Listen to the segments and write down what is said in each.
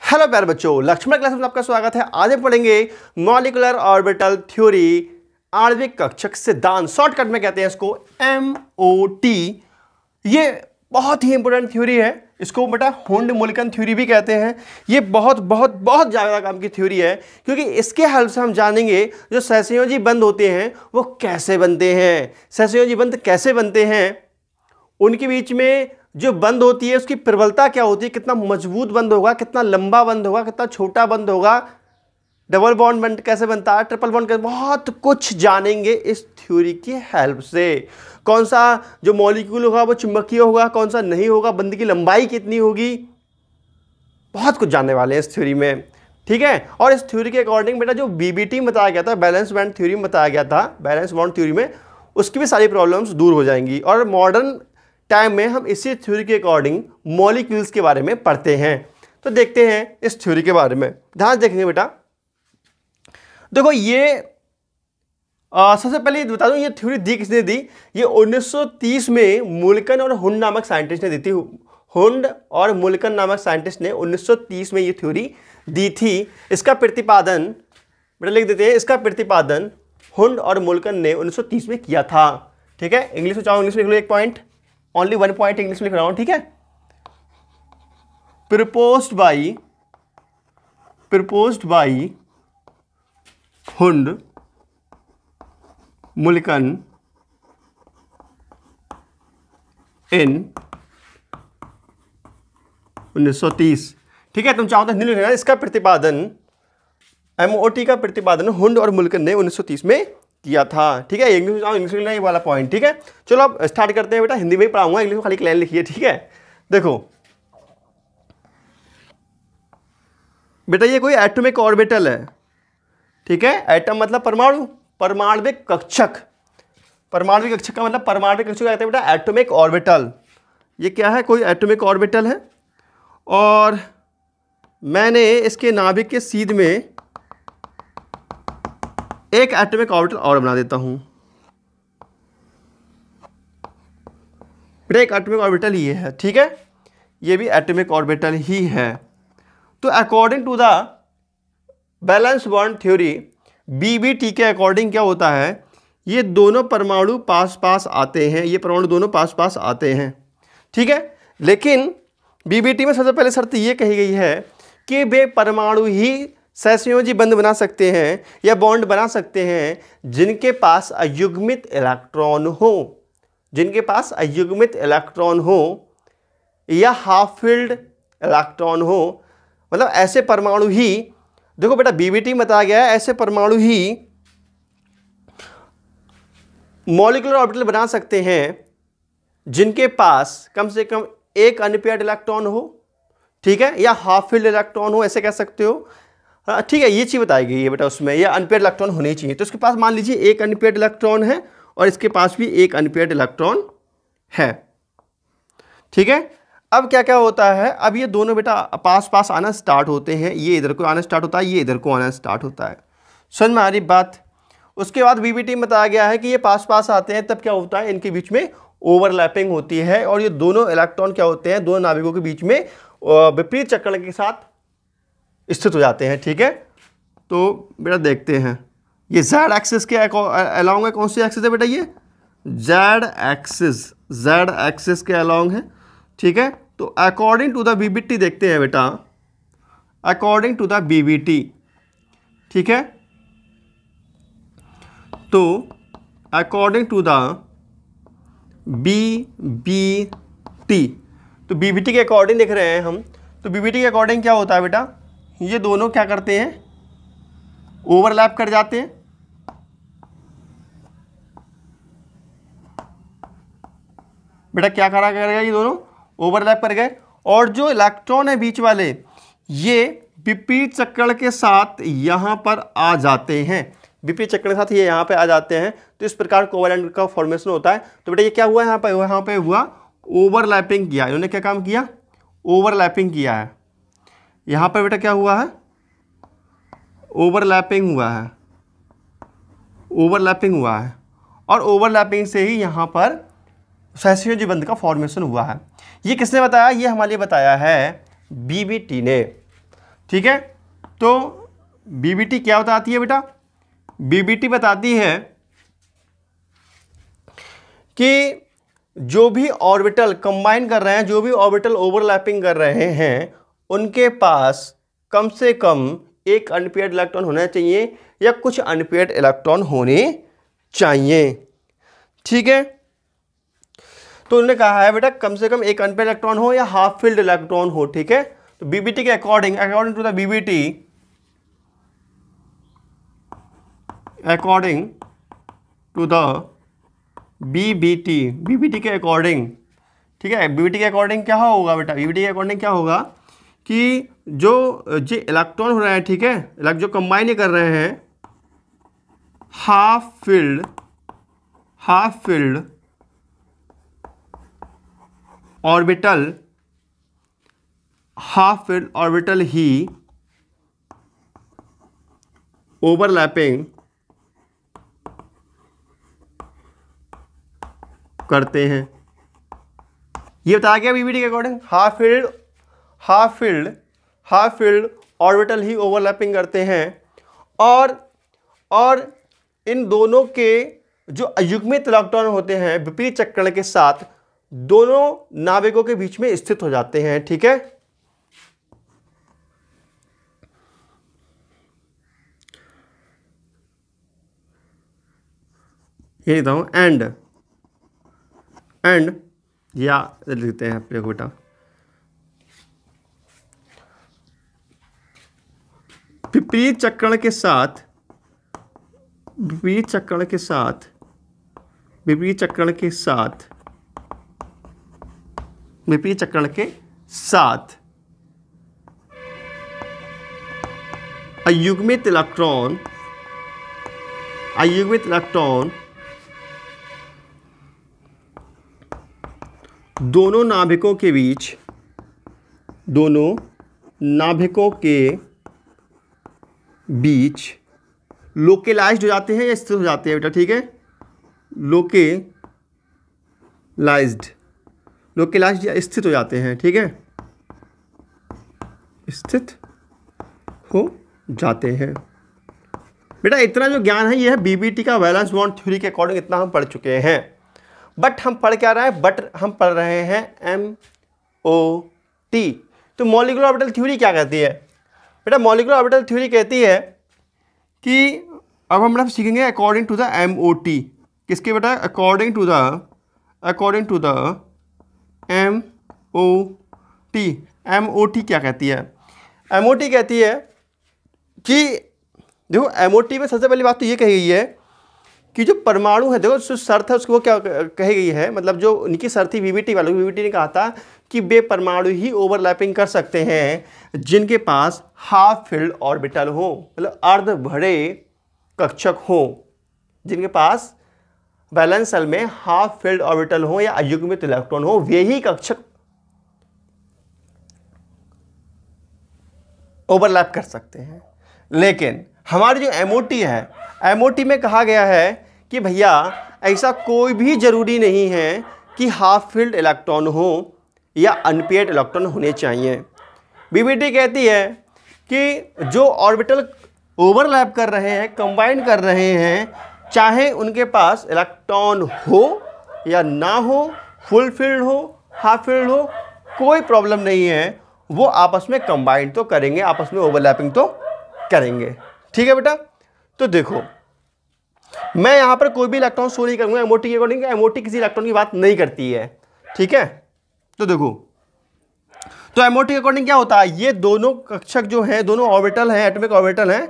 Hello प्यारे बच्चों, Lakshman class में आपका स्वागत है। आज हम पढ़ेंगे मॉलिक्यूलर ऑर्बिटल थ्योरी, आणविक कक्षक सिद्धांत, शॉर्टकट में कहते हैं इसको MOT। ये बहुत ही इंपॉर्टेंट थ्योरी है। इसको बेटा हुंड मुल्कन थ्योरी भी कहते हैं। ये बहुत बहुत बहुत ज़्यादा काम की थ्योरी है, क्योंकि इसके हेल्प से हम जानेंगे जो सहसंयोजी बंध होते हैं वो कैसे बनते हैं। सहसंयोजी बंध कैसे बनते हैं, उनके बीच में जो बंद होती है उसकी प्रबलता क्या होती है, कितना मजबूत बंद होगा, कितना लंबा बंद होगा, कितना छोटा बंद होगा, डबल बॉन्ड बंद कैसे बनता है, ट्रिपल बॉन्ड कैसे, बहुत कुछ जानेंगे इस थ्योरी की हेल्प से। कौन सा जो मॉलिक्यूल होगा वो चुंबकीय होगा, कौन सा नहीं होगा, बंद की लंबाई कितनी होगी, बहुत कुछ जानने वाले हैं इस थ्योरी में। ठीक है। और इस थ्योरी के अकॉर्डिंग बेटा जो BBT बताया गया था, बैलेंस बैंड थ्योरी में बताया गया था, बैलेंस बॉन्ड थ्योरी में, उसकी भी सारी प्रॉब्लम्स दूर हो जाएंगी। और मॉडर्न टाइम में हम इसी थ्योरी के अकॉर्डिंग मॉलिक्यूल्स के बारे में पढ़ते हैं। तो देखते हैं इस थ्योरी के बारे में, ध्यान देखेंगे बेटा। देखो ये सबसे पहले बता दूं, ये थ्योरी दी किसने दी। ये 1930 में मुल्कन और हुंड नामक साइंटिस्ट ने दी थी। हुंड और मुल्कन नामक साइंटिस्ट ने 1930 में ये थ्योरी दी थी। इसका प्रतिपादन बेटा लिख देते हैं, इसका प्रतिपादन हुंड और मुल्कन ने 1930 में किया था। ठीक है। इंग्लिश में चाहो इंग्लिश में लिख लो, एक point, only one point English में लिख रहा हूं। ठीक है। प्रपोज्ड बाई हुंड मुल्कन इन 1930। ठीक है। तुम चाहो तो हिंदी लिखना, इसका प्रतिपादन MOT का प्रतिपादन हुंड और मुल्कन ने 1930 में किया था। ठीक है। इंग्लिश में ये वाला पॉइंट। ठीक है। चलो अब स्टार्ट करते हैं बेटा, हिंदी में ही पढ़ाऊंगा, इंग्लिश में खाली लाइन लिखिए। ठीक है। देखो बेटा ये कोई एटॉमिक ऑर्बिटल है। ठीक है। एटम मतलब परमाणु, परमाणविक कक्षक। परमाणविक कक्षक का मतलब परमाणविक कक्षक कहते हैं बेटा एटॉमिक ऑर्बिटल। ये क्या है, कोई एटॉमिक ऑर्बिटल है। और मैंने इसके नाभिक के सीध में एक एटॉमिक ऑर्बिटल और बना देता हूं। एक एटॉमिक ऑर्बिटल ये है। ठीक है। ये भी एटॉमिक ऑर्बिटल ही है। तो according to the balance bond theory, BBT के अकॉर्डिंग क्या होता है, ये दोनों परमाणु पास पास आते हैं, ये परमाणु दोनों पास पास आते हैं। ठीक है। लेकिन BBT में सबसे पहले शर्त ये कही गई है कि वे परमाणु ही सहसंयोजी बंध बना सकते हैं या बॉन्ड बना सकते हैं जिनके पास अयुग्मित इलेक्ट्रॉन हो, जिनके पास अयुग्मित इलेक्ट्रॉन हो या हाफ फिल्ड इलेक्ट्रॉन हो। मतलब ऐसे परमाणु ही, देखो बेटा BBT में बताया गया है, ऐसे परमाणु ही मॉलिक्यूलर ऑर्बिटल बना सकते हैं जिनके पास कम से कम एक अनपेयर्ड इलेक्ट्रॉन हो, ठीक है, या हाफ फिल्ड इलेक्ट्रॉन हो, ऐसे कह सकते हो। ठीक है। ये चीज़ बताई गई है बेटा उसमें, ये अनपेयर्ड इलेक्ट्रॉन होने चाहिए। तो इसके पास मान लीजिए एक अनपेयर्ड इलेक्ट्रॉन है और इसके पास भी एक अनपेयर्ड इलेक्ट्रॉन है। ठीक है। अब क्या क्या होता है, अब ये दोनों बेटा पास पास आना स्टार्ट होते हैं, ये इधर को आना स्टार्ट होता है, ये इधर को आना स्टार्ट होता है। समझ में आ रही बात। उसके बाद BBT में बताया गया है कि ये पास पास आते हैं, तब क्या होता है, इनके बीच में ओवरलैपिंग होती है और ये दोनों इलेक्ट्रॉन क्या होते हैं, दोनों नाभिकों के बीच में विपरीत चक्रण के साथ स्थित हो जाते हैं। ठीक है। तो बेटा देखते हैं, ये Z एक्सिस के अलोंग है। कौन सी एक्सिस है बेटा, ये Z एक्सिस के अलोंग है। ठीक है। तो अकॉर्डिंग टू द BBT देखते हैं बेटा, अकॉर्डिंग टू द BBT। ठीक है। तो अकॉर्डिंग टू द BBT, तो BBT के अकॉर्डिंग देख रहे हैं हम। तो BBT के अकॉर्डिंग क्या होता है बेटा, ये दोनों क्या करते हैं, ओवरलैप कर जाते हैं। बेटा क्या करा करेगा, ये दोनों ओवरलैप कर गए और जो इलेक्ट्रॉन है बीच वाले, ये विपरीत चक्रण के साथ यहां पर आ जाते हैं। विपरीत चक्रण के साथ ये यहां पे आ जाते हैं। तो इस प्रकार कोवैलेंट का फॉर्मेशन होता है। तो बेटा ये क्या हुआ, यहां पे हुआ ओवरलैपिंग किया। इन्होंने क्या काम किया, ओवरलैपिंग किया है। यहां पर बेटा क्या हुआ है, ओवरलैपिंग हुआ है, ओवरलैपिंग हुआ है। और ओवरलैपिंग से ही यहाँ पर सहसंयोजी बंध का फॉर्मेशन हुआ है। ये किसने बताया? ये हमारे लिए बताया है बीबीटी ने। ठीक है। तो बीबीटी क्या बताती है बेटा? बीबीटी बताती है कि जो भी ऑर्बिटल कंबाइन कर रहे हैं, जो भी ऑर्बिटल ओवरलैपिंग कर रहे हैं, उनके पास कम से कम एक अनपेयर्ड इलेक्ट्रॉन होना चाहिए या कुछ अनपेयर्ड इलेक्ट्रॉन होने चाहिए। ठीक है। तो उन्होंने कहा है बेटा कम से कम एक अनपेयर्ड इलेक्ट्रॉन हो या हाफ फिल्ड इलेक्ट्रॉन हो। ठीक है। तो बीबीटी के according to the BBT, according to the BBT के अकॉर्डिंग, ठीक है, बीबीटी के अकॉर्डिंग क्या होगा बेटा? बीबीटी के अकॉर्डिंग क्या होगा कि जो इलेक्ट्रॉन हो रहा है, ठीक है, जो कंबाइन कर रहे हैं, हाफ फिल्ड ऑर्बिटल ही ओवरलैपिंग करते हैं। ये बताया गया बीबीटी के अकॉर्डिंग हाफ फील्ड ऑर्बिटल ही ओवरलैपिंग करते हैं और इन दोनों के जो अयुग्मित इलेक्ट्रॉन होते हैं विपरीत चक्रण के साथ दोनों नाभिकों के बीच में स्थित हो जाते हैं। ठीक है। ये लिखता हूं एंड या लिखते हैं अपने बेटा विपरीत चक्रण के साथ अयुग्मित इलेक्ट्रॉन दोनों नाभिकों के बीच लोकेलाइज्ड हो जाते हैं या स्थित हो जाते हैं बेटा। ठीक है। लोकेलाइज्ड या स्थित हो जाते हैं। ठीक है। स्थित हो जाते हैं बेटा। इतना जो ज्ञान है ये है बीबीटी का वैलेंस बॉन्ड थ्योरी के अकॉर्डिंग, इतना हम पढ़ चुके हैं। बट हम पढ़ क्या रहे हैं? हम पढ़ रहे हैं MOT। तो मॉलिक्यूलर ऑर्बिटल थ्योरी क्या कहती है बेटा? मॉलिक्यूलर ऑर्बिटल थ्योरी कहती है कि अब हम सीखेंगे अकॉर्डिंग टू द MOT। किसके बेटा? अकॉर्डिंग टू द MOT क्या कहती है? MOT कहती है कि देखो MOT में सबसे पहली बात तो ये कही गई है कि जो परमाणु है, देखो जो शर्त है उसको वो क्या कही गई है, मतलब जो उनकी शर्त थी बीबीटी वालों की, बीबीटी ने कहा था कि वे परमाणु ही ओवरलैपिंग कर सकते हैं जिनके पास हाफ फील्ड ऑर्बिटल हो, मतलब अर्ध भरे कक्षक हो, जिनके पास वैलेंस शेल में हाफ फील्ड ऑर्बिटल हो या अयुग्मित इलेक्ट्रॉन हो, वे ही कक्षक ओवरलैप कर सकते हैं। लेकिन हमारी जो MOT है, MOT में कहा गया है कि भैया ऐसा कोई भी जरूरी नहीं है कि हाफ फील्ड इलेक्ट्रॉन हो या अनपेयर्ड इलेक्ट्रॉन होने चाहिए। बीबीटी कहती है कि जो ऑर्बिटल ओवरलैप कर रहे हैं, कंबाइन कर रहे हैं, चाहे उनके पास इलेक्ट्रॉन हो या ना हो, फुल फील्ड हो, हाफ फील्ड हो, कोई प्रॉब्लम नहीं है, वो आपस में कंबाइन तो करेंगे, आपस में ओवरलैपिंग तो करेंगे। ठीक है बेटा। तो देखो मैं यहां पर कोई भी इलेक्ट्रॉन शो नहीं करूंगा MOT के अकॉर्डिंग, MOT किसी इलेक्ट्रॉन की बात नहीं करती है। ठीक है। तो देखो तो MOT के अकॉर्डिंग क्या होता है, ये दोनों कक्षक जो हैं, दोनों ऑर्बिटल हैं, एटॉमिक ऑर्बिटल हैं,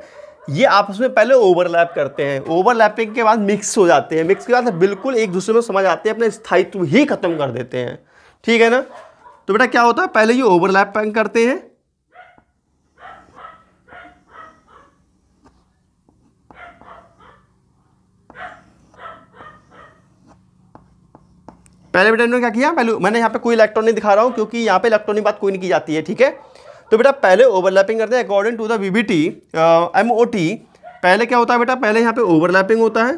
ये आपस में पहले ओवरलैप करते हैं, ओवरलैपिंग के बाद मिक्स हो जाते हैं, मिक्स के बाद बिल्कुल एक दूसरे में समझ आते हैं, अपना स्थायित्व ही खत्म कर देते हैं। ठीक है ना। तो बेटा क्या होता है, पहले ये ओवरलैपिंग करते हैं, पहले बेटा इन्होंने क्या किया, पहले मैंने यहाँ पे कोई इलेक्ट्रॉन नहीं दिखा रहा हूँ क्योंकि यहाँ पे इलेक्ट्रॉन की बात कोई नहीं की जाती है। ठीक है। तो बेटा पहले ओवरलैपिंग करते हैं according to the BBT MOT। पहले क्या होता है बेटा, पहले यहाँ पे ओवरलैपिंग होता है,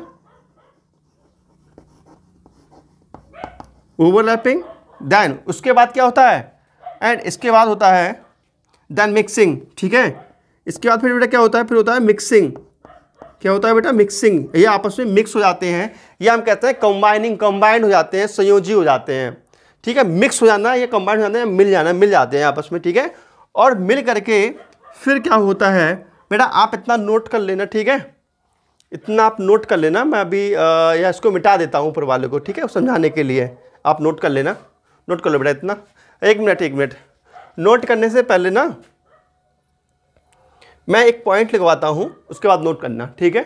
ओवरलैपिंग, देन उसके बाद क्या होता है, एंड इसके बाद होता है देन मिक्सिंग, ठीक है। इसके बाद फिर बेटा क्या होता है, फिर होता है मिक्सिंग। क्या होता है बेटा, मिक्सिंग। ये आपस में मिक्स हो जाते हैं, ये हम कहते हैं कंबाइनिंग, कंबाइंड हो जाते हैं, संयोजी हो जाते हैं, ठीक है। मिक्स हो जाना, ये कंबाइंड हो जाते हैं, मिल जाना, मिल जाते हैं आपस में, ठीक है। और मिल करके फिर क्या होता है बेटा, आप इतना नोट कर लेना, ठीक है, इतना आप नोट कर लेना। मैं अभी या इसको मिटा देता हूँ ऊपर वाले को, ठीक है, समझाने के लिए आप नोट कर लेना। नोट कर लो बेटा इतना, एक मिनट। नोट करने से पहले ना मैं एक पॉइंट लिखवाता हूँ, उसके बाद नोट करना, ठीक है।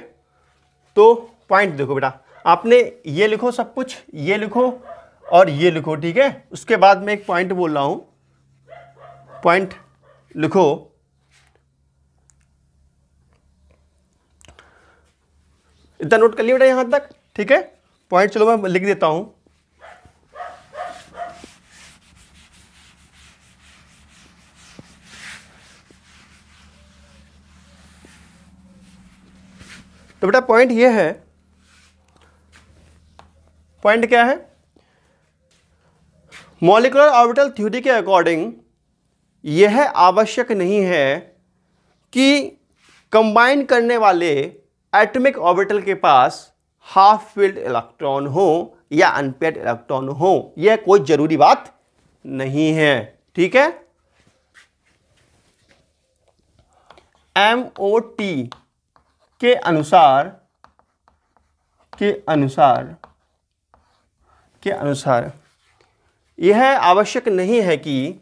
तो पॉइंट देखो बेटा, आपने ये लिखो सब कुछ, ये लिखो और ये लिखो, ठीक है। उसके बाद मैं एक पॉइंट बोल रहा हूँ, पॉइंट लिखो। इतना नोट कर लिया बेटा यहां तक, ठीक है। पॉइंट चलो मैं लिख देता हूं। तो बेटा पॉइंट ये है, पॉइंट क्या है, मॉलिक्यूलर ऑर्बिटल थ्योरी के अकॉर्डिंग यह आवश्यक नहीं है कि कंबाइन करने वाले एटॉमिक ऑर्बिटल के पास हाफ फिल्ड इलेक्ट्रॉन हो या अनपेयर्ड इलेक्ट्रॉन हो, यह कोई जरूरी बात नहीं है, ठीक है। MOT के अनुसार यह आवश्यक नहीं है कि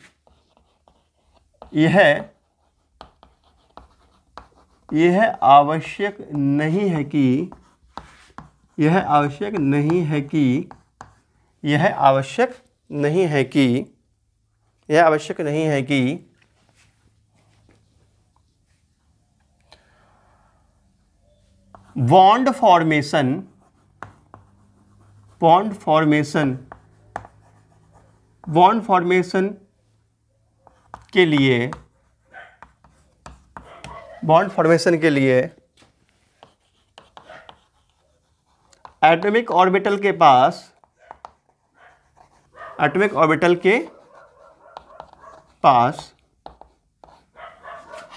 यह आवश्यक नहीं है कि बॉन्ड फॉर्मेशन के लिए एटॉमिक ऑर्बिटल के पास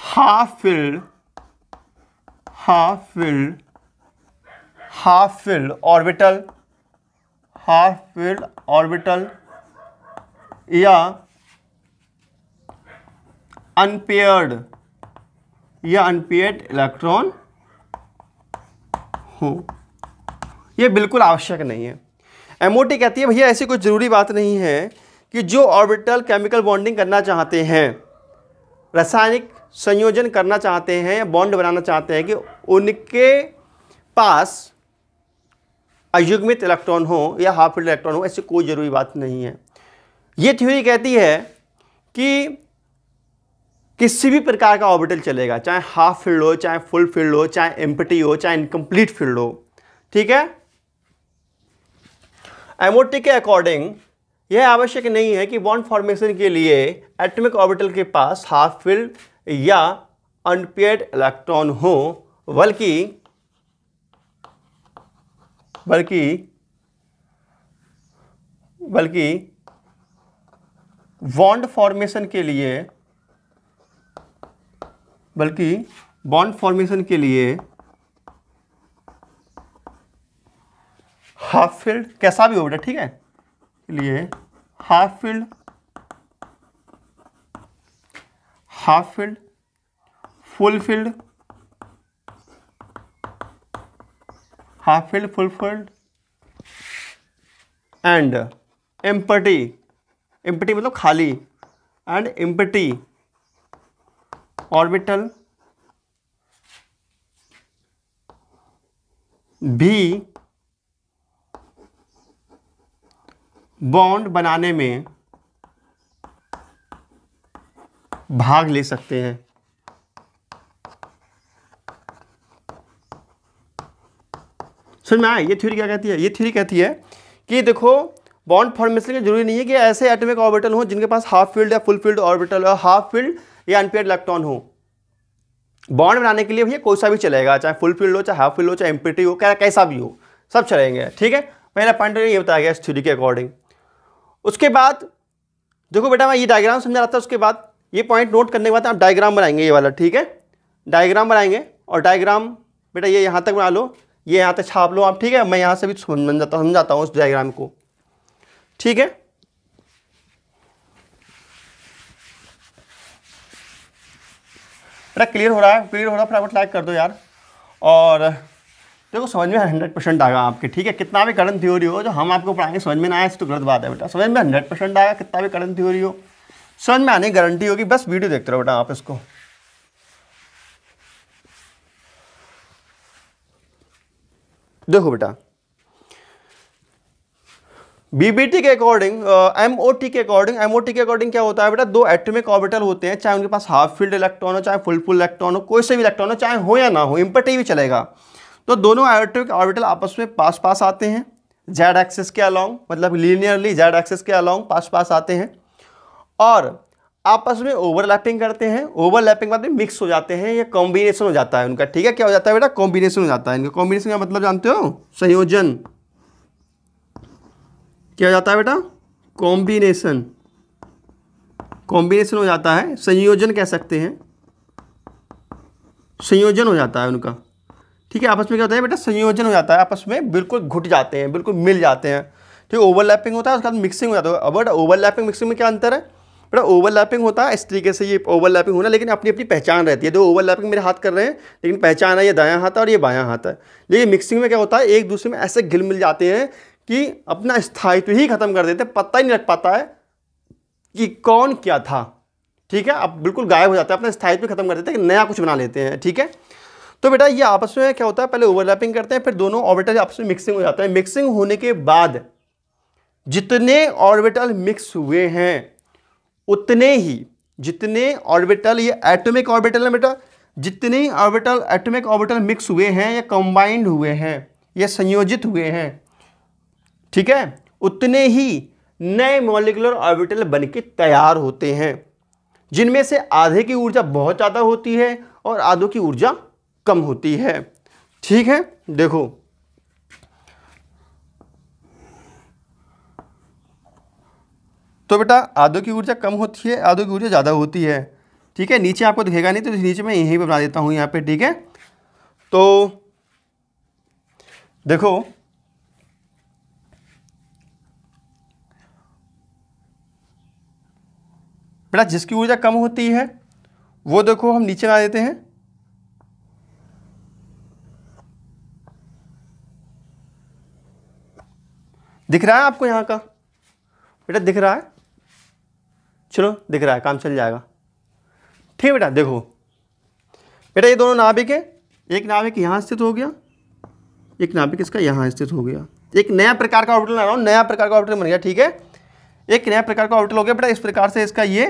हाफ फिल्ड ऑर्बिटल या अनपेयर्ड इलेक्ट्रॉन हो, यह बिल्कुल आवश्यक नहीं है। MOT कहती है भैया ऐसी कोई जरूरी बात नहीं है कि जो ऑर्बिटल केमिकल बॉन्डिंग करना चाहते हैं, रासायनिक संयोजन करना चाहते हैं या बॉन्ड बनाना चाहते हैं, कि उनके पास अयुग्मित इलेक्ट्रॉन हो या हाफ फिल्ड इलेक्ट्रॉन हो, ऐसी कोई जरूरी बात नहीं है। ये थ्योरी कहती है कि किसी भी प्रकार का ऑर्बिटल चलेगा, चाहे हाफ फिल्ड हो, चाहे फुल फिल्ड हो, चाहे एम्प्टी हो, चाहे इनकम्प्लीट फिल्ड हो, ठीक है। MOT के अकॉर्डिंग यह आवश्यक नहीं है कि बॉन्ड फॉर्मेशन के लिए एटॉमिक ऑर्बिटल के पास हाफ फिल्ड या अनपेयर्ड इलेक्ट्रॉन हो, बल्कि बॉन्ड फॉर्मेशन के लिए हाफ फिल्ड कैसा भी हो बेटा, ठीक है, लिए half filled, full field, full filled and empty मतलब खाली, एंड एम्प्टी ऑर्बिटल भी बॉन्ड बनाने में भाग ले सकते हैं। समझ में आया ये थ्योरी क्या कहती है? ये थ्योरी कहती है कि देखो बॉन्ड फॉर्मेशन की जरूरी नहीं है कि ऐसे एटॉमिक ऑर्बिटल हो जिनके पास हाफ फील्ड या फुल फील्ड ऑर्बिटल और हाफ फील्ड या अनपेयर्ड इलेक्ट्रॉन हो। बॉन्ड बनाने के लिए भैया कोई सा भी चलेगा, चाहे फुल फील्ड हो, चाहे हाफ फील्ड हो, चाहे एम्प्टी हो, कैसा भी हो, सब चलेंगे, ठीक है। पहला पॉइंट ये बताया गया इस थ्योरी के अकॉर्डिंग। उसके बाद देखो बेटा मैं ये डायग्राम समझा रहा था, उसके बाद ये पॉइंट नोट करने के बाद आप डायग्राम बनाएंगे ये वाला, ठीक है, डायग्राम बनाएंगे। और डायग्राम बेटा ये यहाँ तक बना लो, ये यहाँ तक छाप लो आप, ठीक है। मैं यहाँ से भी समझाता हूँ उस डायग्राम को, ठीक है। बेटा क्लियर हो रहा है? क्लियर हो रहा है? फटाफट लाइक कर दो यार। और देखो समझ में 100% आएगा आपके, ठीक है। कितना भी करंट थ्योरी हो, जो हम आपको पढ़ाएंगे समझ में ना आए तो गलत बात है बेटा। समझ में 100% आएगा, कितना भी करंट थ्योरी हो समझ में आने की गारंटी होगी। बस वीडियो देखते रहो बेटा आप इसको। देखो बेटा बीबीटी के अकॉर्डिंग, एमओटी के अकॉर्डिंग क्या होता है बेटा, दो एटॉमिक ऑर्बिटल होते हैं, चाहे उनके पास हाफ फील्ड इलेक्ट्रॉन हो, चाहे फुल इलेक्ट्रॉन हो, कोई से भी इलेक्ट्रॉन हो, चाहे हो या ना हो, इम्पटी भी चलेगा। तो दोनों एटॉमिक ऑर्बिटल आपस में पास पास आते हैं, जेड एक्सिस के अलोंग, मतलब लीनियरली जेड एक्सिस के अलोंग पास पास आते हैं और आपस में ओवरलैपिंग करते हैं। ओवरलैपिंग बाद में मिक्स हो जाते हैं, ये कॉम्बिनेशन हो जाता है उनका, ठीक है। क्या हो जाता है बेटा? कॉम्बिनेशन हो जाता है इनका। कॉम्बिनेशन का मतलब जानते हो? संयोजन। क्या हो जाता है बेटा? कॉम्बिनेशन। कॉम्बिनेशन हो जाता है, संयोजन कह सकते हैं, संयोजन हो जाता है उनका, ठीक है। आपस में क्या होता है बेटा? संयोजन हो जाता है, आपस में बिल्कुल घुट जाते हैं, बिल्कुल मिल जाते हैं, ठीक है। ओवरलैपिंग होता है, उसके बाद मिक्सिंग हो जाता है। अब ओवरलैपिंग मिक्सिंग में क्या अंतर है बेटा? ओवरलैपिंग होता है इस तरीके से, ये ओवरलैपिंग होना, लेकिन अपनी अपनी पहचान रहती है। तो ओवरलैपिंग मेरे हाथ कर रहे हैं, लेकिन पहचान है ये दायां हाथ है और ये बायां हाथ है। लेकिन मिक्सिंग में क्या होता है? एक दूसरे में ऐसे घिल मिल जाते हैं कि अपना स्थायित्व ही खत्म कर देते हैं, पता ही नहीं लग पाता है कि कौन क्या था, ठीक है। अब बिल्कुल गायब हो जाता है, अपना स्थायित्व खत्म कर देते हैं, नया कुछ बना लेते हैं, ठीक है। तो बेटा ये आपस में क्या होता है? पहले ओवरलैपिंग करते हैं, फिर दोनों ऑर्बिटल आपस में मिक्सिंग हो जाता है। मिक्सिंग होने के बाद जितने ऑर्बिटल मिक्स हुए हैं उतने ही, जितने ऑर्बिटल, ये एटॉमिक ऑर्बिटल है बेटा, जितने ऑर्बिटल एटॉमिक ऑर्बिटल मिक्स हुए हैं या कंबाइंड हुए हैं या संयोजित हुए हैं, ठीक है, उतने ही नए मॉलिक्यूलर ऑर्बिटल बनके तैयार होते हैं, जिनमें से आधे की ऊर्जा बहुत ज़्यादा होती है और आधों की ऊर्जा कम होती है, ठीक है। देखो तो बेटा आधों की ऊर्जा कम होती है, आधों की ऊर्जा ज़्यादा होती है, ठीक है। नीचे आपको दिखेगा नहीं तो नीचे मैं यहीं पे बना देता हूँ यहाँ पे, ठीक है। तो देखो बेटा जिसकी ऊर्जा कम होती है वो देखो हम नीचे ला देते हैं, दिख रहा है आपको यहाँ का बेटा? दिख रहा है? चलो दिख रहा है, काम चल जाएगा, ठीक है बेटा। देखो बेटा ये दोनों नाभिक है, एक नाभिक यहाँ स्थित हो गया, एक नाभिक इसका यहाँ स्थित हो गया, एक नया प्रकार का ऑर्बिटल ला रहा हूँ, नया प्रकार का ऑर्बिटल बन गया, ठीक है। एक नया प्रकार का ऑर्बिटल हो गया बेटा, इस प्रकार से इसका ये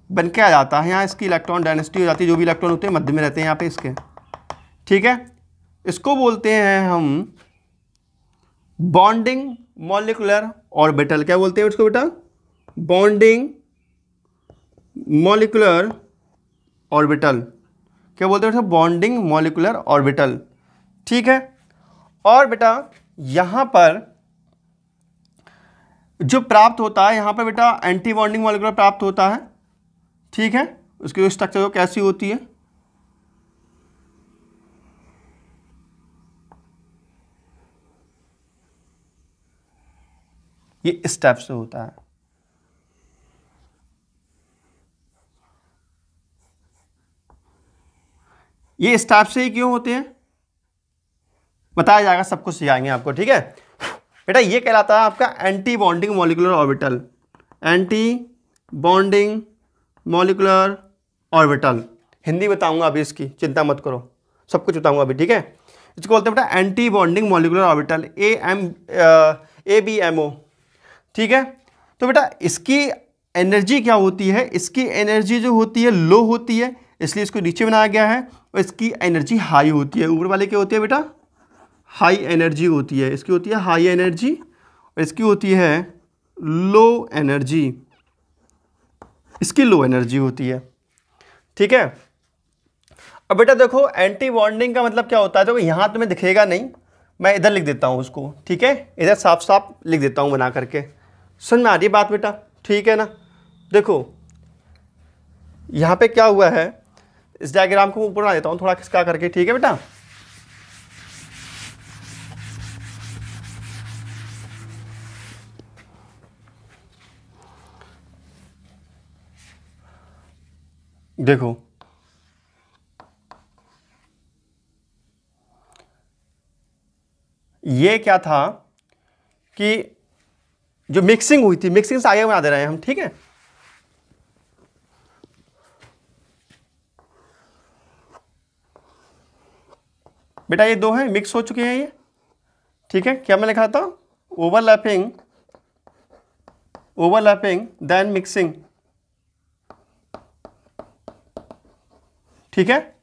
बन के आ जाता है, यहाँ इसकी इलेक्ट्रॉन डायनेस्टी हो जाती है, जो भी इलेक्ट्रॉन होते हैं मध्य में रहते हैं यहाँ पे इसके, ठीक है। इसको बोलते हैं हम बॉन्डिंग मॉलिक्यूलर ऑर्बिटल। क्या बोलते हैं इसको बेटा? Bonding molecular orbital. क्या बोलते हैं? बॉन्डिंग मॉलिक्यूलर ऑर्बिटल, ठीक है। और बेटा यहां पर जो प्राप्त होता है, यहां पर बेटा एंटी बॉन्डिंग मॉलिक्यूलर प्राप्त होता है, ठीक है। उसकी स्ट्रक्चर कैसी होती है? ये इस टाइप से होता है, ये इस टाइप से ही क्यों होते हैं बताया जाएगा, सब कुछ सिखाएंगे आपको, ठीक है बेटा। ये कहलाता है आपका anti bonding molecular orbital, anti bonding molecular orbital. Hindi बताऊंगा अभी इसकी, चिंता मत करो, सब कुछ बताऊंगा अभी, ठीक है। इसको बोलते हैं बेटा anti bonding molecular orbital, ABMO, ठीक है। तो बेटा इसकी एनर्जी क्या होती है? इसकी एनर्जी जो होती है लो होती है, इसलिए इसको नीचे बनाया गया है, और इसकी एनर्जी हाई होती है। ऊपर वाले क्या होती है बेटा? हाई एनर्जी होती है, इसकी होती है हाई एनर्जी और इसकी होती है लो एनर्जी, इसकी लो एनर्जी होती है, ठीक है। अब बेटा देखो एंटी बॉन्डिंग का मतलब क्या होता है? देखो यहाँ तुम्हें दिखेगा नहीं, मैं इधर लिख देता हूँ उसको, ठीक है, इधर साफ साफ लिख देता हूँ बना करके। समझ में आ रही है बात बेटा? ठीक है ना। देखो यहाँ पे क्या हुआ है, इस डायग्राम को ऊपर बना देता हूँ थोड़ा खिसका करके, ठीक है बेटा। देखो ये क्या था कि जो मिक्सिंग हुई थी, मिक्सिंग से आगे बना दे रहे हैं हम, ठीक है। बेटा ये दो हैं, मिक्स हो चुके हैं ये, ठीक है। क्या मैं लिखा था, ओवरलैपिंग, ओवरलैपिंग देन मिक्सिंग, ठीक है।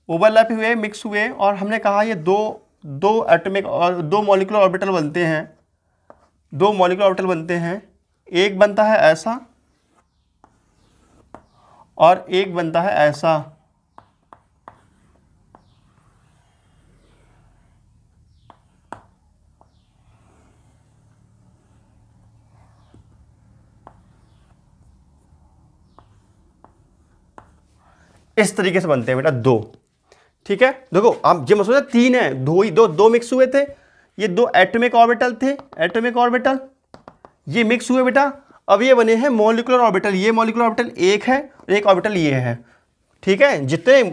ओवरलैप हुए, मिक्स हुए, और हमने कहा ये दो एटॉमिक और दो मॉलिक्यूलर ऑर्बिटल बनते हैं, दो मॉलिक्यूलर ऑर्बिटल बनते हैं। एक बनता है ऐसा और एक बनता है ऐसा, इस तरीके से बनते हैं बेटा दो, ठीक है। देखो आप ये मत सोचो तीन है, दो मिक्स हुए थे, ये दो एटॉमिक ऑर्बिटल थे, एटॉमिक ऑर्बिटल ये मिक्स हुए बेटा, अब ये बने हैं मॉलिक्यूलर ऑर्बिटल। ये मॉलिक्यूलर ऑर्बिटल एक है, एक ऑर्बिटल ये है, ठीक है। जितने दो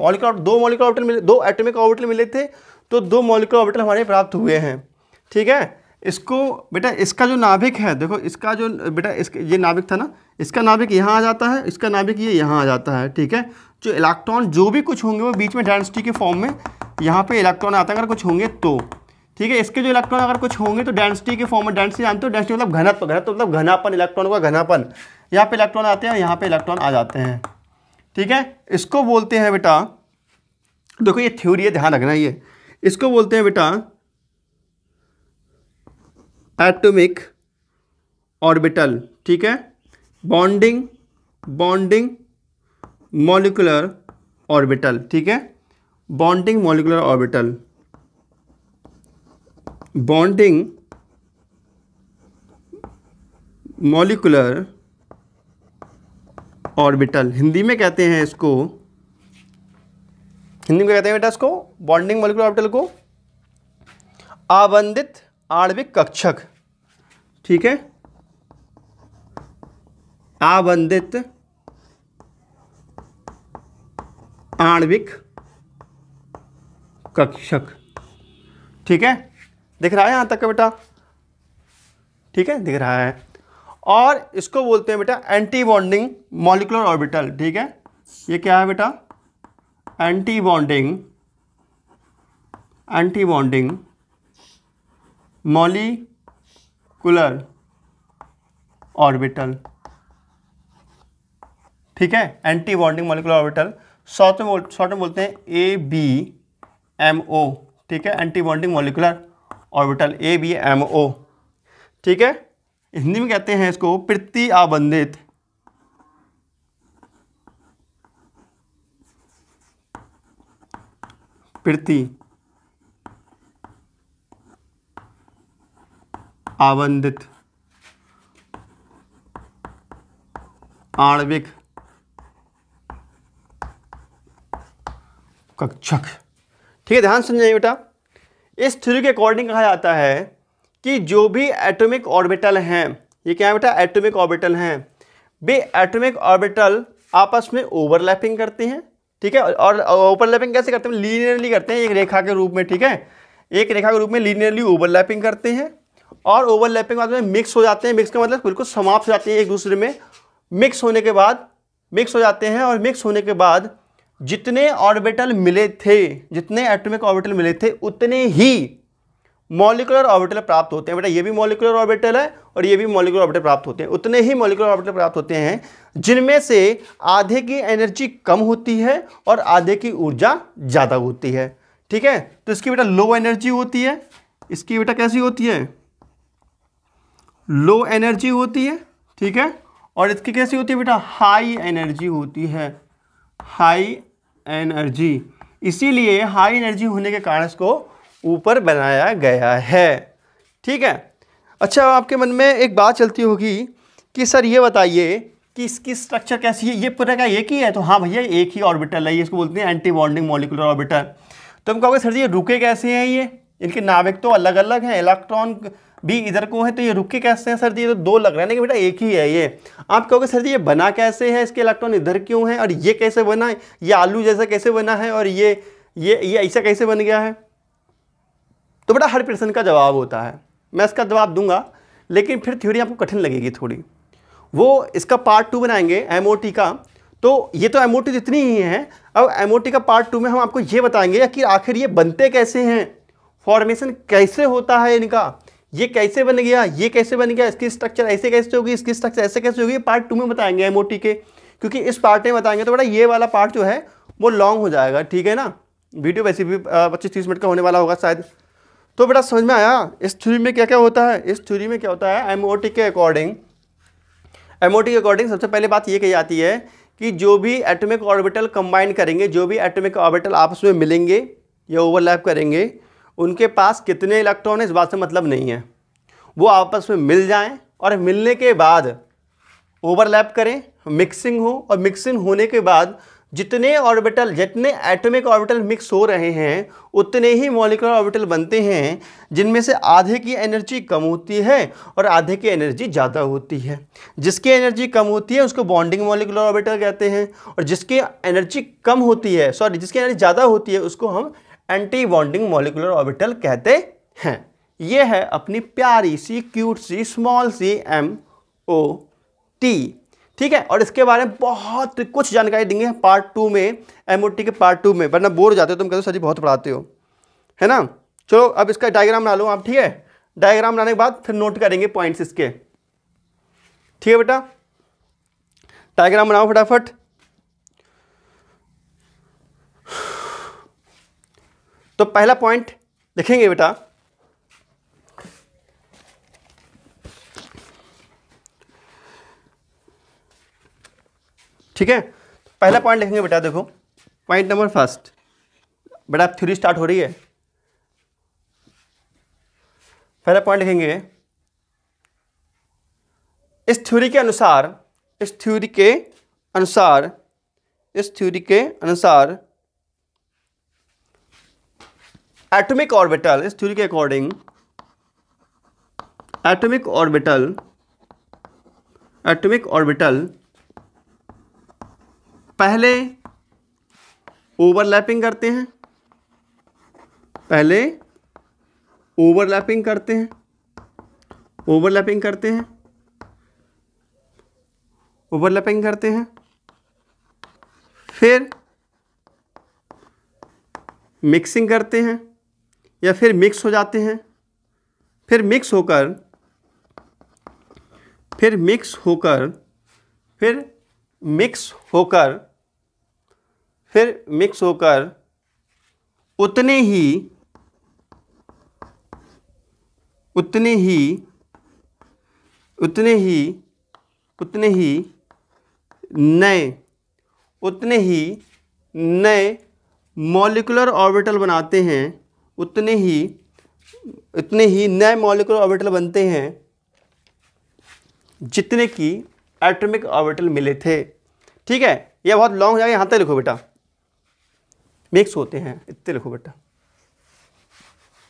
मॉलिक्यूलर ऑर्बिटल मिले, दो एटॉमिक ऑर्बिटल मिले थे, तो दो मॉलिक्यूलर ऑर्बिटल हमारे प्राप्त हुए हैं, ठीक है। इसको बेटा, इसका जो नाभिक है, देखो इसका जो बेटा, ये नाभिक था ना, इसका नाभिक यहाँ आ जाता है, इसका नाभिक ये यहाँ आ जाता है, ठीक है। जो इलेक्ट्रॉन जो भी कुछ होंगे वो बीच में डेंसिटी के फॉर्म में यहाँ पे इलेक्ट्रॉन आता है अगर कुछ होंगे तो, ठीक है। इसके जो इलेक्ट्रॉन अगर कुछ होंगे तो डेंसिटी के फॉर्म में, डेंसिटी जानते हो, डेंसिटी मतलब घनत्व, घनत्व मतलब घनापन, इलेक्ट्रॉन का घनापन। यहाँ पे इलेक्ट्रॉन आते हैं, यहाँ पे इलेक्ट्रॉन आ जाते हैं, ठीक है। इसको बोलते हैं बेटा, देखो ये थ्योरी है, ध्यान रखना, ये इसको बोलते हैं बेटा एटॉमिक ऑर्बिटल, ठीक है। बॉन्डिंग मॉलिक्यूलर ऑर्बिटल, ठीक है। Bonding molecular orbital, bonding molecular orbital, Hindi में कहते हैं इसको, हिंदी में कहते हैं बेटा इसको, बॉन्डिंग मॉलिक्यूलर ऑर्बिटल को आबंधित आणविक कक्षक, ठीक है। आबंधित आणविक कक्षक, ठीक है। दिख रहा है यहां तक का बेटा, ठीक है, दिख रहा है। और इसको बोलते हैं बेटा एंटी बॉन्डिंग मॉलिक्यूलर ऑर्बिटल, ठीक है। ये क्या है बेटा, एंटी बॉन्डिंग मॉलिक्यूलर ऑर्बिटल, ठीक है। Anti bonding molecular orbital short में बोलते हैं ABMO, ठीक है। Anti bonding molecular orbital ABMO, ठीक है। हिंदी में कहते हैं इसको प्रति आबंधित आणविक कक्षक, ठीक है। ध्यान समझिए बेटा, इस थ्योरी के अकॉर्डिंग कहा जाता है कि जो भी एटॉमिक ऑर्बिटल हैं, ये क्या है बेटा, एटॉमिक ऑर्बिटल हैं, वे एटॉमिक ऑर्बिटल आपस में ओवरलैपिंग करते हैं, ठीक है। और ओवरलैपिंग कैसे करते हैं, लीनियरली करते हैं, एक रेखा के रूप में, ठीक है। एक रेखा के रूप में लीनियरली ओवरलैपिंग करते हैं, और ओवरलैपिंग बाद में मिक्स हो जाते हैं। मिक्स का मतलब बिल्कुल समाप्त हो जाते हैं एक दूसरे में, मिक्स होने के बाद मिक्स हो जाते हैं, और मिक्स होने के बाद जितने ऑर्बिटल मिले थे, जितने एटॉमिक ऑर्बिटल मिले थे, उतने ही मॉलिक्यूलर ऑर्बिटल प्राप्त होते हैं। बेटा ये भी मॉलिक्यूलर ऑर्बिटल है और ये भी मॉलिक्यूलर ऑर्बिटल प्राप्त होते हैं, उतने ही मॉलिक्यूलर ऑर्बिटल प्राप्त होते हैं जिनमें से आधे की एनर्जी कम होती है और आधे की ऊर्जा ज़्यादा होती है, ठीक है। तो इसकी बेटा लो एनर्जी होती है, इसकी बेटा कैसी होती है, लो एनर्जी होती है, ठीक है। और इसकी कैसी होती है बेटा, हाई एनर्जी होती है, हाई एनर्जी। इसीलिए हाई एनर्जी होने के कारण इसको ऊपर बनाया गया है, ठीक है। अच्छा, आपके मन में एक बात चलती होगी कि सर ये बताइए कि इसकी स्ट्रक्चर कैसी है, ये पूरा क्या एक ही है, तो हाँ भैया एक ही ऑर्बिटल है, ये इसको बोलते हैं एंटी बॉन्डिंग मॉलिक्यूलर ऑर्बिटल। तो हम कहोगे सर जी ये रुके कैसे हैं, ये इनके नाभिक तो अलग अलग हैं, इलेक्ट्रॉन भी इधर को है, तो ये रुके कैसे हैं सर जी, ये तो दो लग रहे हैं, लेकिन बेटा एक ही है ये। आप कहोगे सर जी ये बना कैसे है, इसके इलेक्ट्रॉन इधर क्यों है, और ये कैसे बना है, ये आलू जैसा कैसे बना है, और ये ऐसा कैसे बन गया है। तो बेटा हर प्रश्न का जवाब होता है, मैं इसका जवाब दूंगा, लेकिन फिर थ्योरी आपको कठिन लगेगी थोड़ी। वो इसका पार्ट 2 बनाएंगे MOT का, तो ये तो MOT जितनी ही है, अब MOT का पार्ट 2 में हम आपको ये बताएंगे कि आखिर ये बनते कैसे हैं, फॉर्मेशन कैसे होता है इनका, ये कैसे बन गया, ये कैसे बन गया, इसकी स्ट्रक्चर ऐसे कैसे होगी, इसकी स्ट्रक्चर ऐसे कैसे होगी, पार्ट 2 में बताएंगे MOT के, क्योंकि इस पार्ट में बताएंगे तो बेटा ये वाला पार्ट जो है वो लॉन्ग हो जाएगा, ठीक है ना। वीडियो वैसे भी 25-30 मिनट का होने वाला होगा शायद। तो बेटा समझ में आया इस थ्योरी में क्या क्या होता है। इस थ्योरी में क्या होता है, MOT के अकॉर्डिंग सबसे पहले बात ये कही जाती है कि जो भी एटॉमिक ऑर्बिटल कंबाइन करेंगे, जो भी एटॉमिक ऑर्बिटल आपस में मिलेंगे या ओवरलैप करेंगे, उनके पास कितने इलेक्ट्रॉन है इस बात से मतलब नहीं है, वो आपस में मिल जाएं और मिलने के बाद ओवरलैप करें, मिक्सिंग हो, और मिक्सिंग होने के बाद जितने एटॉमिक ऑर्बिटल मिक्स हो रहे हैं उतने ही मॉलिक्यूलर ऑर्बिटल बनते हैं, जिनमें से आधे की एनर्जी कम होती है और आधे की एनर्जी ज़्यादा होती है। जिसकी एनर्जी कम होती है उसको बॉन्डिंग मॉलिक्यूलर ऑर्बिटल कहते हैं, और जिसकी एनर्जी कम होती है जिसकी एनर्जी ज़्यादा होती है उसको हम एंटी बॉन्डिंग मॉलिक्यूलर ऑर्बिटल कहते हैं। ये है अपनी प्यारी सी cute C small C MOT, ठीक है। और इसके बारे में बहुत कुछ जानकारी देंगे पार्ट 2 में, MOT के पार्ट 2 में, वरना बोर हो जाते हो तुम, कहते हो सर जी बहुत पढ़ाते हो, है ना। चलो अब इसका डायग्राम बना लो आप, ठीक है। डायग्राम बनाने के बाद फिर नोट करेंगे पॉइंट्स इसके, ठीक है बेटा। डायग्राम बनाओ फटाफट। तो पहला पॉइंट लिखेंगे बेटा, ठीक है। पहला पॉइंट लिखेंगे बेटा, देखो पॉइंट नंबर फर्स्ट, बेटा थ्योरी स्टार्ट हो रही है। पहला पॉइंट लिखेंगे, इस थ्योरी के अनुसार एटॉमिक ऑर्बिटल, इस थ्योरी के अकॉर्डिंग एटॉमिक ऑर्बिटल पहले ओवरलैपिंग करते हैं, फिर मिक्सिंग करते हैं या फिर मिक्स हो जाते हैं, फिर मिक्स होकर उतने ही नए मॉलिक्यूलर ऑर्बिटल बनाते हैं, उतने ही नए मॉलिक्यूलर ऑर्बिटल बनते हैं जितने की एटॉमिक ऑर्बिटल मिले थे, ठीक है। यह बहुत लॉन्ग हो जाएगा, यहां तक लिखो बेटा, मिक्स होते हैं इतने लिखो बेटा,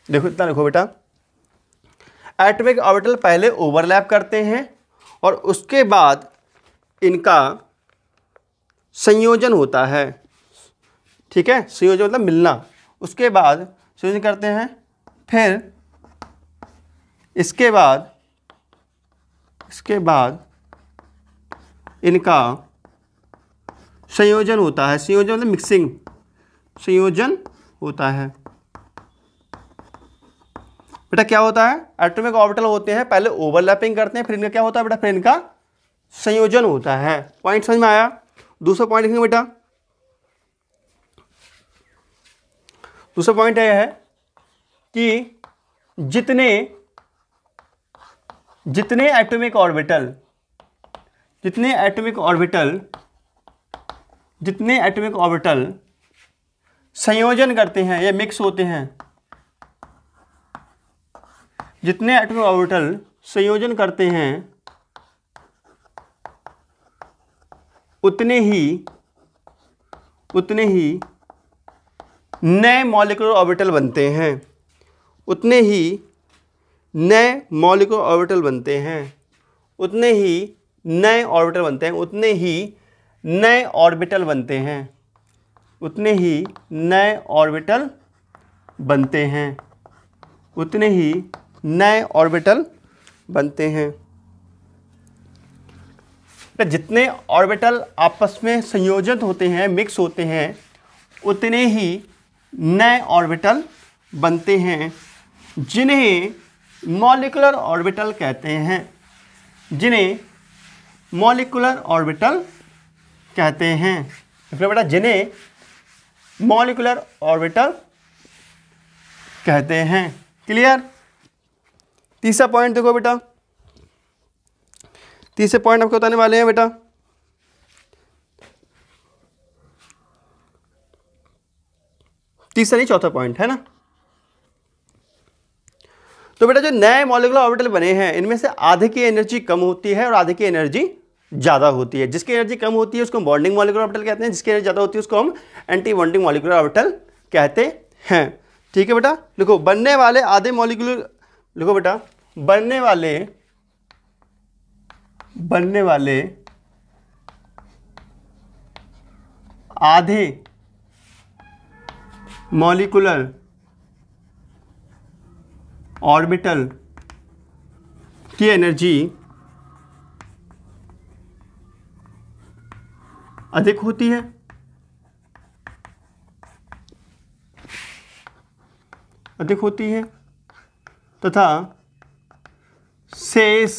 देखो इतना लिखो बेटा। एटॉमिक ऑर्बिटल पहले ओवरलैप करते हैं और उसके बाद इनका संयोजन होता है, ठीक है। संयोजन मतलब मिलना, उसके बाद संयोजन करते हैं, फिर इसके बाद इनका संयोजन होता है, संयोजन मतलब मिक्सिंग, संयोजन होता है। बेटा क्या होता है, एटॉमिक ऑर्बिटल होते हैं, पहले ओवरलैपिंग करते हैं, फिर इनका क्या होता है बेटा, फिर इनका संयोजन होता है। पॉइंट समझ में आया। दूसरा पॉइंट लिखेंगे बेटा, दूसरा पॉइंट यह है कि जितने एटॉमिक ऑर्बिटल संयोजन करते हैं या मिक्स होते हैं, जितने एटॉमिक ऑर्बिटल संयोजन करते हैं उतने ही नए मॉलिक्यूलर ऑर्बिटल बनते हैं, उतने ही नए मॉलिक्यूलर ऑर्बिटल बनते हैं, उतने ही नए ऑर्बिटल बनते हैं, उतने ही नए ऑर्बिटल बनते हैं, उतने ही नए ऑर्बिटल बनते हैं, उतने ही नए ऑर्बिटल बनते हैं। जितने ऑर्बिटल आपस में संयोजित होते हैं, मिक्स होते हैं, उतने ही नए ऑर्बिटल बनते हैं, जिन्हें मॉलिक्यूलर ऑर्बिटल कहते हैं, जिन्हें मॉलिक्यूलर ऑर्बिटल कहते हैं। फिर बेटा जिन्हें मॉलिक्यूलर ऑर्बिटल कहते हैं। क्लियर? तीसरा पॉइंट देखो बेटा, तीसरे पॉइंट आपको बताने वाले हैं बेटा। तीसरा नहीं, चौथा पॉइंट है ना। तो बेटा जो नए मॉलिक्यूलर ऑर्बिटल बने हैं, इनमें से आधे की एनर्जी कम होती है और आधे की एनर्जी ज़्यादा होती है। जिसकी एनर्जी कम होती है उसको हम बॉन्डिंग मॉलिक्यूलर ऑर्बिटल कहते हैं, जिसकी एनर्जी ज़्यादा होती है उसको हम एंटी बॉन्डिंग मॉलिक्यूलर ऑर्बिटल कहते हैं। ठीक है बेटा, देखो बनने वाले आधे मॉलिक्यूलर, देखो बेटा बनने वाले आधे मॉलिक्यूलर ऑर्बिटल की एनर्जी अधिक होती है, तथा शेष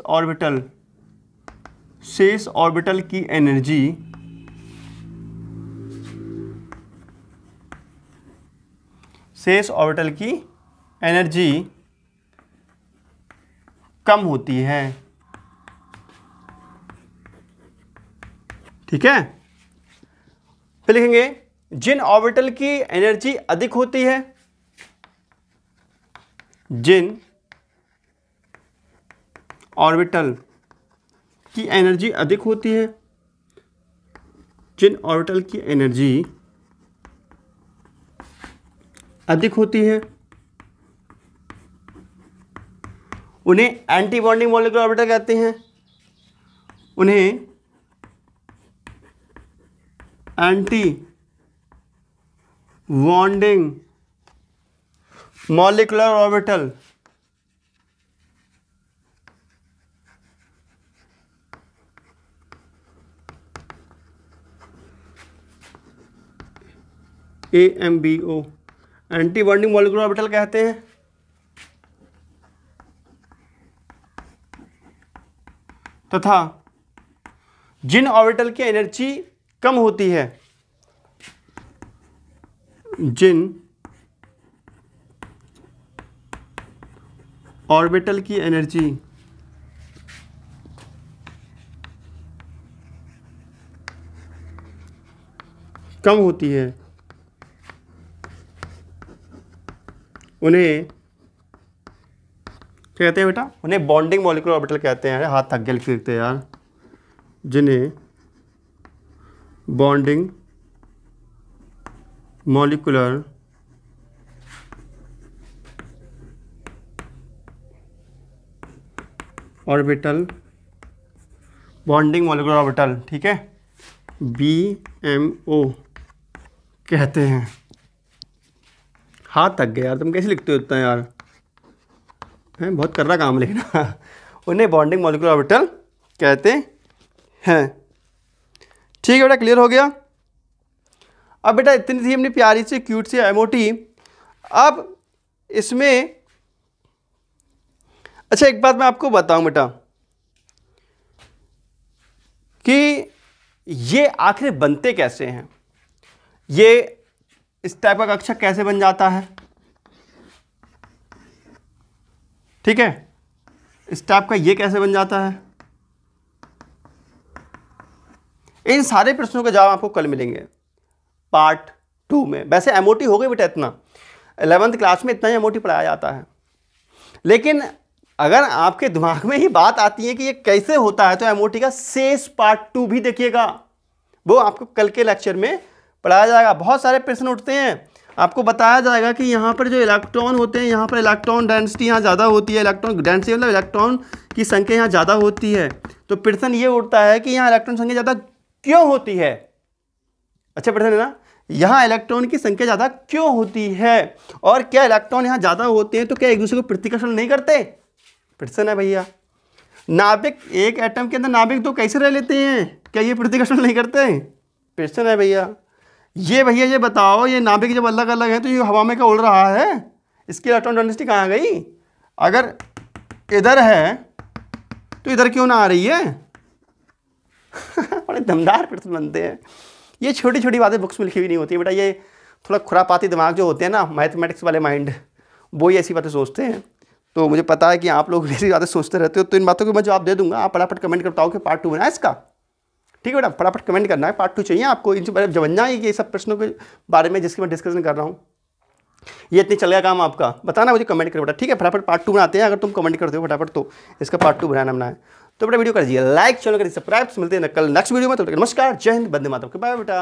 ऑर्बिटल की एनर्जी कम होती है। ठीक है, फिर लिखेंगे जिन ऑर्बिटल की एनर्जी अधिक होती है, जिन ऑर्बिटल की एनर्जी अधिक होती है, जिन ऑर्बिटल की एनर्जी अधिक होती है, उन्हें एंटी बॉन्डिंग मॉलिक्यूलर ऑर्बिटल कहते हैं, उन्हें anti bonding molecular orbital AMBO anti bonding molecular orbital कहते हैं। तथा जिन ऑर्बिटल की एनर्जी कम होती है, जिन ऑर्बिटल की एनर्जी कम होती है, उन्हें क्या कहते हैं बेटा? उन्हें बॉन्डिंग मॉलिक्यूलर ऑर्बिटल कहते हैं। हाथ थक गए लिखते हैं यार। जिन्हें bonding molecular orbital, bonding molecular orbital, ठीक है, BMO कहते हैं। हाथ थक गए यार, तुम कैसे लिखते हो इतना यार? हैं, बहुत कर रहा काम लिखना। उन्हें बॉन्डिंग मॉलिक्यूलर ऑर्बिटल कहते हैं। ठीक है बेटा, क्लियर हो गया। अब बेटा इतनी थी अपनी प्यारी सी क्यूट सी MOT। अब इसमें अच्छा एक बात मैं आपको बताऊं बेटा कि ये आखिर बनते कैसे हैं, ये इस टाइप का कक्षक कैसे बन जाता है। ठीक है, इस टाइप का ये कैसे बन जाता है, इन सारे प्रश्नों के जवाब आपको कल मिलेंगे पार्ट 2 में। वैसे MOT हो गई बेटा, इतना 11th क्लास में इतना ही MOT पढ़ाया जाता है, लेकिन अगर आपके दिमाग में ही बात आती है कि ये कैसे होता है तो एमओटी का शेष पार्ट 2 भी देखिएगा, वो आपको कल के लेक्चर में पढ़ाया जाएगा। बहुत सारे प्रश्न उठते हैं, आपको बताया जाएगा कि यहाँ पर जो इलेक्ट्रॉन होते हैं, यहाँ पर इलेक्ट्रॉन डेंसिटी यहाँ ज़्यादा होती है, इलेक्ट्रॉन डेंसिटी मतलब इलेक्ट्रॉन की संख्या यहाँ ज़्यादा होती है। तो प्रश्न ये उठता है कि यहाँ इलेक्ट्रॉन संख्या ज़्यादा क्यों होती है। अच्छा प्रश्न है ना, यहाँ इलेक्ट्रॉन की संख्या ज़्यादा क्यों होती है, और क्या इलेक्ट्रॉन यहाँ ज़्यादा होते हैं तो क्या एक दूसरे को प्रतिकर्षण नहीं करते। प्रश्न है भैया। नाभिक, एक एटम के अंदर नाभिक दो कैसे रह लेते हैं, क्या ये प्रतिकर्षण नहीं करते। प्रश्न है भैया। ये भैया ये बताओ, ये नाभिक जब अलग अलग है तो ये हवा में क्या उड़ रहा है, इसकी इलेक्ट्रॉन डेंसिटी कहाँ गई। अगर इधर है तो इधर क्यों ना आ रही है। बड़े दमदार प्रश्न बनते हैं। ये छोटी छोटी बातें बुक्स में लिखी हुई नहीं होती है बेटा, ये थोड़ा खुरापाती दिमाग जो होते हैं ना, मैथमेटिक्स वाले माइंड, वो ही ऐसी बातें सोचते हैं। तो मुझे पता है कि आप लोग ऐसी बातें सोचते रहते हो, तो इन बातों को मैं जवाब दे दूंगा। आप फटाफट कमेंट कर बताओ कि पार्ट 2 बना है इसका। ठीक है बेटा, फटाफट कमेंट करना है, पार्ट 2 चाहिए आपको। इनसे पहले जवन्ना है ये सब प्रश्नों के बारे में जिसकी मैं डिस्कशन कर रहा हूँ। ये इतनी चल गया काम आपका, बताना मुझे कमेंट कर बेटा। ठीक है, फटाफट पार्ट 2 बनाते हैं। अगर तुम कमेंट करते हो फटाफट तो इसका पार्ट 2 बनाना है। तो बेटा वीडियो कर दीजिए लाइक, चैनल कर सब्सक्राइब। मिलते हैं कल नेक्स्ट वीडियो में। तो नमस्कार, जय हिंद, वंदे मातरम। बाय बेटा।